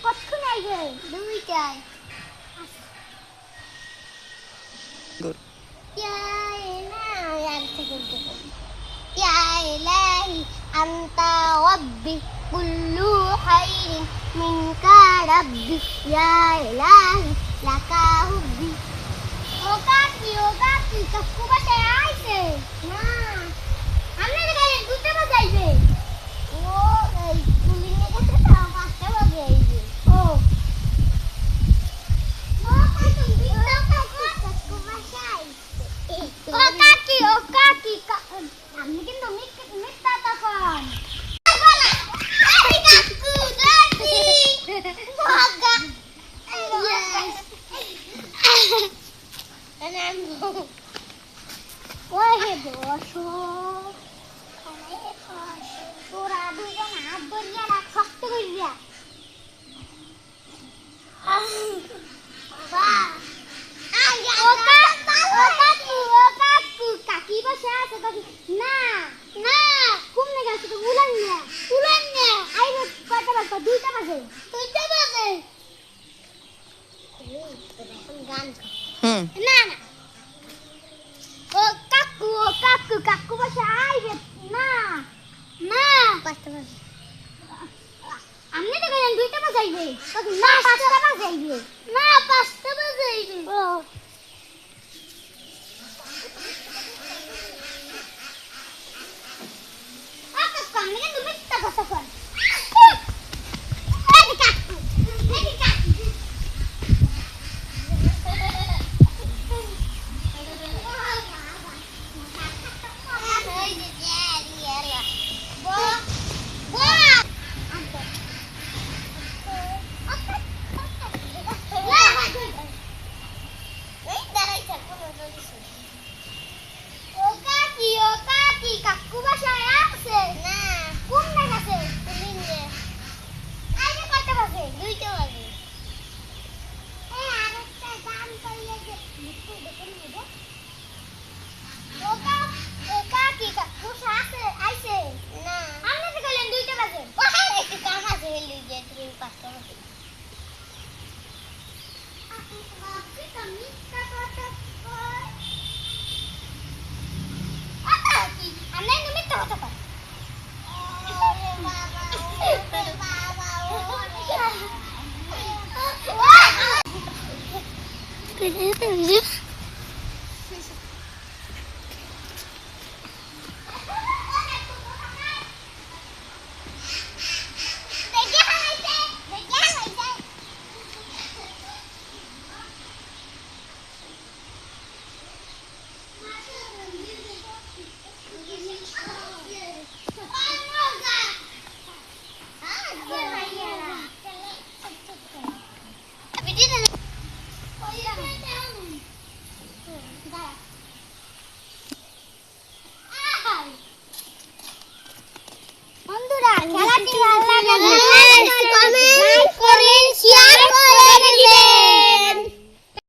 কতক্ষণ আইবে দুইটায় يا إلهي أنت ربي كل خير منك ربي يا إلهي لك حبي ওকাকি কাকু বাসায় আইছে না আমরা গায়ে দুটো বাজাইবে ও এই পুলিনে গেছে তো পাঁচটা বাজে আইবে ও কাকি আমি কিন্তু মিথ্যা তখন তোরা দুজন হাত ধরিয়া রাখ শক্ত করিয়া কাকি বসে আছে না না কুমনে গেছে তো উলান না আইবে কয়টা বাজে দুইটা বাজে গান না না কাকু বসে আইবে না না পাঁচটা বাজে আমনে তো গান দুইটা বাজাইবে না পাঁচটা বাজাইবে না পাঁচটা বাজাইবে ও আমি কিন্তু মিথ্যা কথা কই কাকু বাসায় আছে না কোন জায়গাতে পুলিনে আইবে কত বাজে দুইটা বাজে এই আরেকটা গান কইলে যে মুখে দেখে নেব কাকি কাকু আছে আইছে না আমরা তো গেলেন দুইটা বাজে ওখানে একটু কাম আছে হেলি যে তুমি পাঁচটা বাজে আপনি বাকি তুমি কথা কই আমি মিথ্যা কথা কই ওরে বাবা